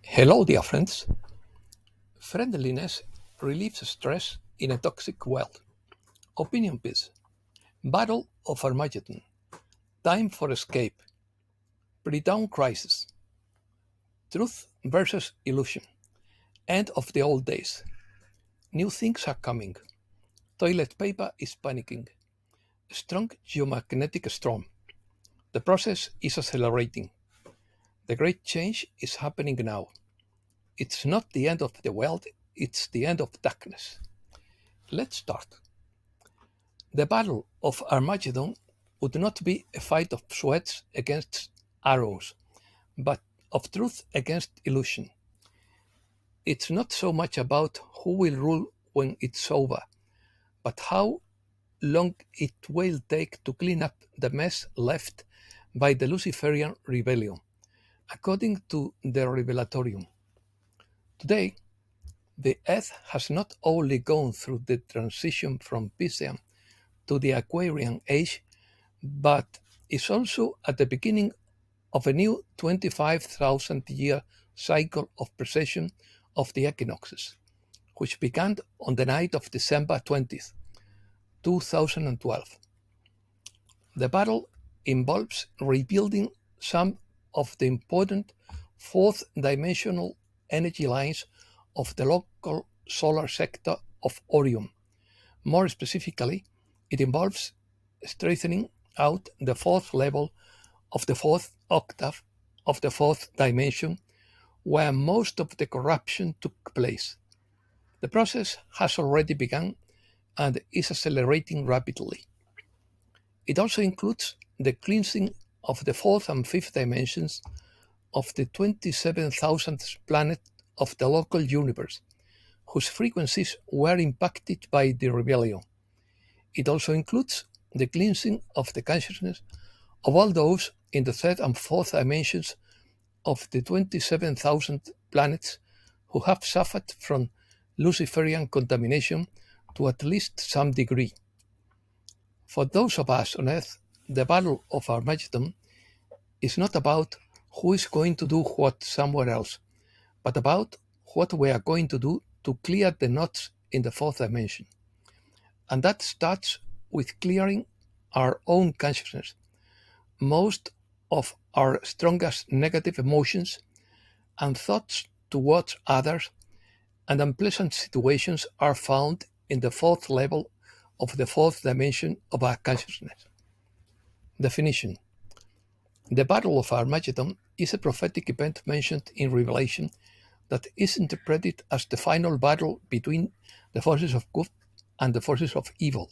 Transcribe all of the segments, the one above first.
Hello, dear friends. Friendliness relieves stress in a toxic world. Opinion piece. Battle of Armageddon. Time for escape. Pre-dawn crisis. Truth versus illusion. End of the old days. New things are coming. Toilet paper is panicking. Strong geomagnetic storm. The process is accelerating. The great change is happening now. It's not the end of the world, it's the end of darkness. Let's start. The Battle of Armageddon would not be a fight of swords against arrows, but of truth against illusion. It's not so much about who will rule when it's over, but how long it will take to clean up the mess left by the Luciferian rebellion, according to the Revelatorium. Today, the Earth has not only gone through the transition from Piscean to the Aquarian age, but is also at the beginning of a new 25,000-year cycle of precession of the equinoxes, which began on the night of December 20th, 2012. The battle involves rebuilding some of the important fourth dimensional energy lines of the local solar sector of Orion. More specifically, it involves straightening out the fourth level of the fourth octave of the fourth dimension, where most of the corruption took place. The process has already begun and is accelerating rapidly. It also includes the cleansing of the fourth and fifth dimensions of the 27,000th planet of the local universe, whose frequencies were impacted by the rebellion. It also includes the cleansing of the consciousness of all those in the third and fourth dimensions of the 27,000 planets who have suffered from Luciferian contamination to at least some degree. For those of us on Earth, the Battle of Armageddon is not about who is going to do what somewhere else, but about what we are going to do to clear the knots in the fourth dimension. And that starts with clearing our own consciousness. Most of our strongest negative emotions and thoughts towards others and unpleasant situations are found in the fourth level of the fourth dimension of our consciousness. Definition. The Battle of Armageddon is a prophetic event mentioned in Revelation that is interpreted as the final battle between the forces of good and the forces of evil.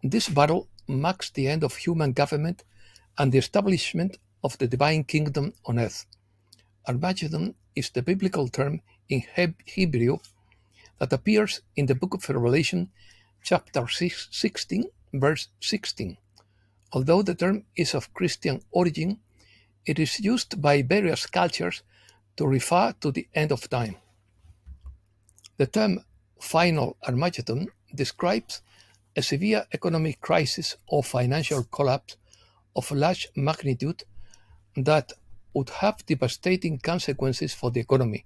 This battle marks the end of human government and the establishment of the divine kingdom on earth. Armageddon is the biblical term in Hebrew that appears in the book of Revelation, chapter 16, verse 16. Although the term is of Christian origin, it is used by various cultures to refer to the end of time. The term final Armageddon describes a severe economic crisis or financial collapse of large magnitude that would have devastating consequences for the economy,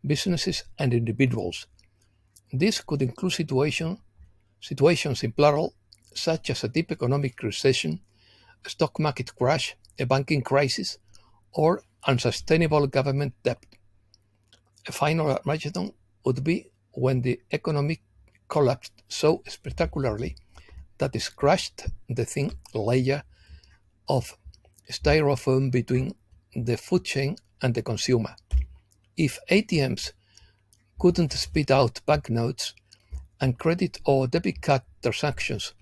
businesses, and individuals. This could include situations in plural, such as a deep economic recession, a stock market crash, a banking crisis, or unsustainable government debt. A final Armageddon would be when the economy collapsed so spectacularly that it crushed the thin layer of styrofoam between the food chain and the consumer. If ATMs couldn't spit out banknotes and credit or debit card transactions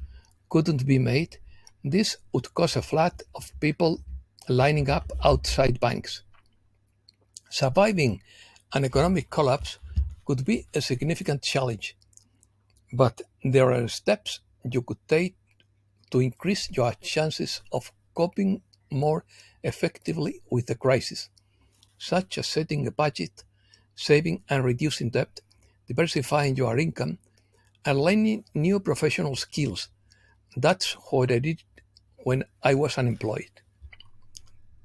couldn't be made, this would cause a flood of people lining up outside banks. Surviving an economic collapse could be a significant challenge, but there are steps you could take to increase your chances of coping more effectively with the crisis, such as setting a budget, saving and reducing debt, diversifying your income, and learning new professional skills. That's what I did when I was unemployed.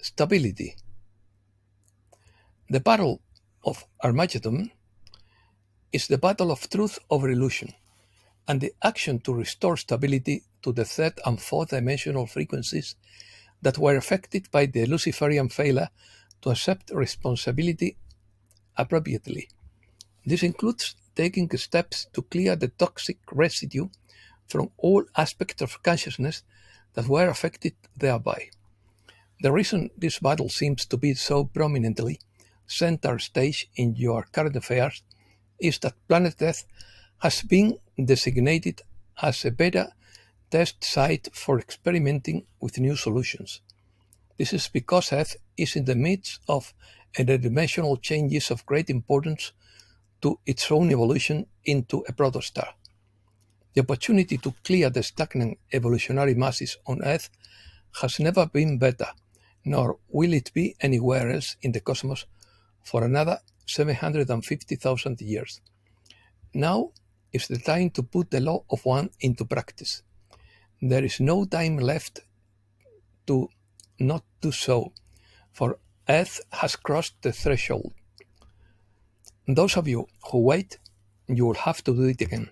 Stability. The battle of Armageddon is the battle of truth over illusion, and the action to restore stability to the third and fourth dimensional frequencies that were affected by the Luciferian failure to accept responsibility appropriately. This includes taking steps to clear the toxic residue from all aspects of consciousness that were affected thereby. The reason this battle seems to be so prominently center stage in your current affairs is that planet Earth has been designated as a beta test site for experimenting with new solutions. This is because Earth is in the midst of interdimensional changes of great importance to its own evolution into a protostar. The opportunity to clear the stagnant evolutionary masses on Earth has never been better, nor will it be anywhere else in the cosmos for another 750,000 years. Now is the time to put the law of one into practice. There is no time left to not do so, for Earth has crossed the threshold. Those of you who wait, you will have to do it again.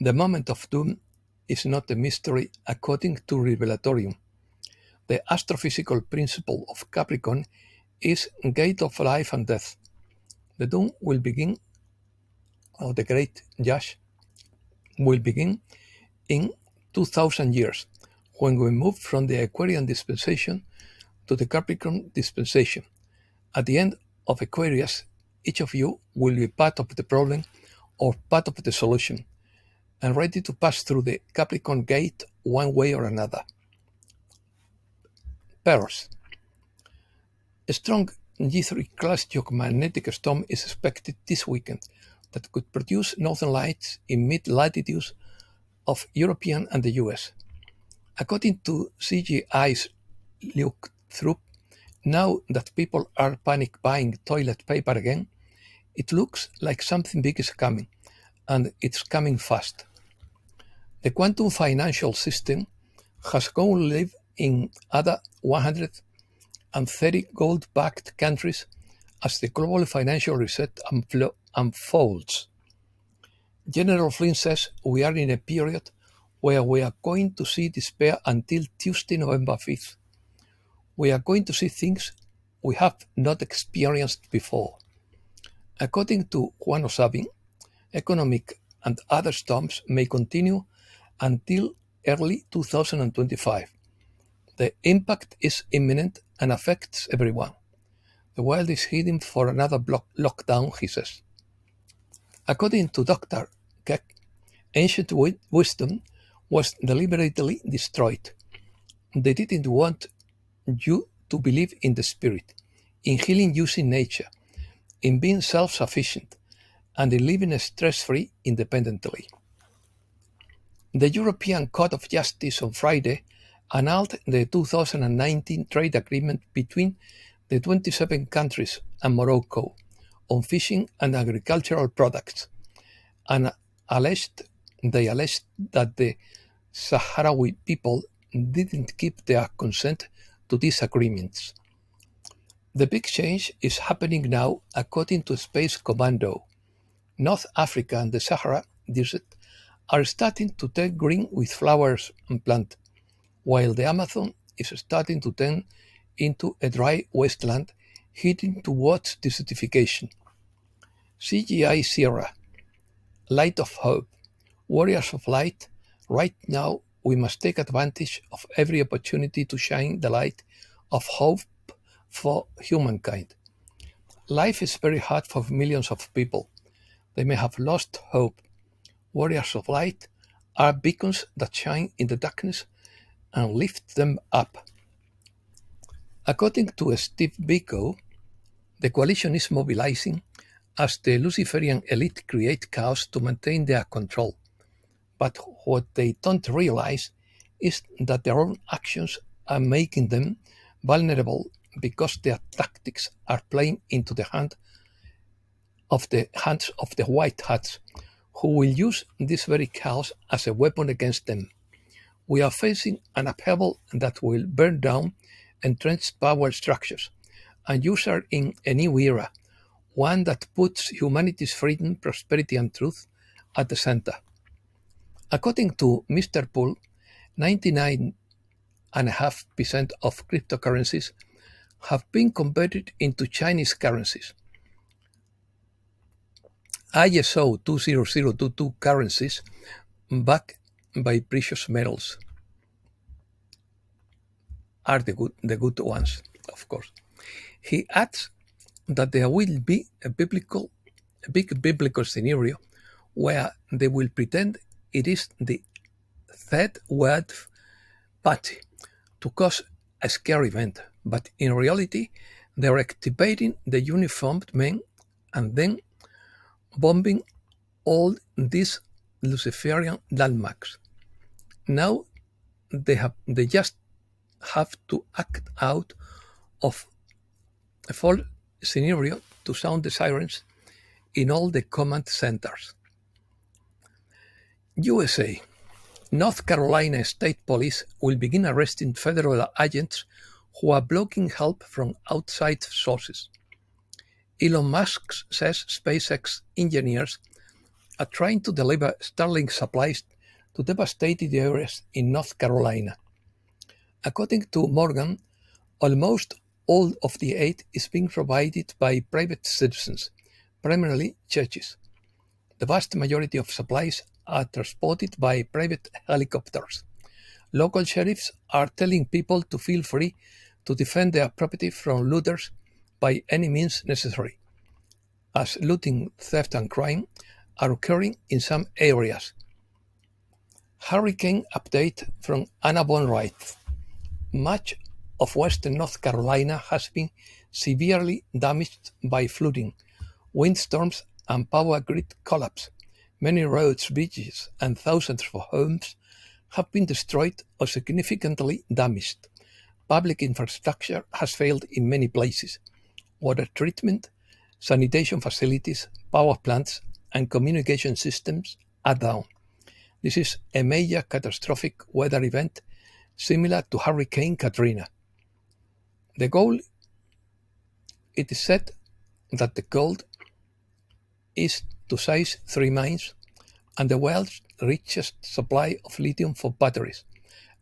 The moment of doom is not a mystery according to Revelatorium. The astrophysical principle of Capricorn is gate of life and death. The doom will begin, or the great judge will begin in 2000 years, when we move from the Aquarian dispensation to the Capricorn dispensation. At the end of Aquarius, each of you will be part of the problem or part of the solution, and ready to pass through the Capricorn gate one way or another. Perils. A strong G3-class geomagnetic storm is expected this weekend that could produce northern lights in mid-latitudes of European and the US. According to CGI's look-through, now that people are panic buying toilet paper again, it looks like something big is coming, and it's coming fast. The quantum financial system has gone live in other 130 gold-backed countries as the global financial reset unfolds. General Flynn says we are in a period where we are going to see despair until Tuesday, November 5th. We are going to see things we have not experienced before. According to Juan Osabi, economic and other storms may continue until early 2025. The impact is imminent and affects everyone. The world is heading for another lockdown, he says. According to Dr. Keck, ancient wisdom was deliberately destroyed. They didn't want you to believe in the spirit, in healing using nature, in being self-sufficient, and in living stress-free independently. The European Court of Justice on Friday annulled the 2019 trade agreement between the 27 countries and Morocco on fishing and agricultural products, and they alleged that the Sahrawi people didn't keep their consent to these agreements. The big change is happening now according to Space Commando. North Africa and the Sahara Desert are starting to turn green with flowers and plants, while the Amazon is starting to turn into a dry wasteland heading towards desertification. CGI Sierra, Light of Hope, Warriors of Light, right now we must take advantage of every opportunity to shine the light of hope for humankind. Life is very hard for millions of people. They may have lost hope. Warriors of Light are beacons that shine in the darkness and lift them up. According to Steve Biko, the coalition is mobilizing as the Luciferian elite create chaos to maintain their control. But what they don't realize is that their own actions are making them vulnerable because their tactics are playing into the hands of the white hats, who will use this very chaos as a weapon against them. We are facing an upheaval that will burn down entrenched power structures and usher in a new era one that puts humanity's freedom, prosperity, and truth at the center. According to Mr. Poole, 99.5% of cryptocurrencies have been converted into Chinese currencies. ISO 20022 currencies backed by precious metals are the good ones, of course. He adds that there will be a big biblical scenario where they will pretend it is the third world party to cause a scare event, but in reality, they're activating the uniformed men and then bombing all these Luciferian landmarks. Now they just have to act out of a false scenario to sound the sirens in all the command centers. USA. North Carolina State Police will begin arresting federal agents who are blocking help from outside sources. Elon Musk says SpaceX engineers are trying to deliver Starlink supplies to devastated areas in North Carolina. According to Morgan, almost all of the aid is being provided by private citizens, primarily churches. The vast majority of supplies are transported by private helicopters. Local sheriffs are telling people to feel free to defend their property from looters by any means necessary, as looting, theft, and crime are occurring in some areas. Hurricane update from Anna Von Wright. Much of western North Carolina has been severely damaged by flooding, windstorms, and power grid collapse. Many roads, bridges, and thousands of homes have been destroyed or significantly damaged. Public infrastructure has failed in many places. Water treatment, sanitation facilities, power plants, and communication systems are down. This is a major catastrophic weather event similar to Hurricane Katrina. It is said that the goal is to size 3 mines and the world's richest supply of lithium for batteries,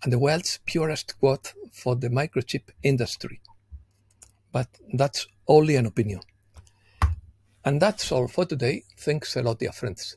and the world's purest quote for the microchip industry. But that's only an opinion. And that's all for today. Thanks a lot, dear friends.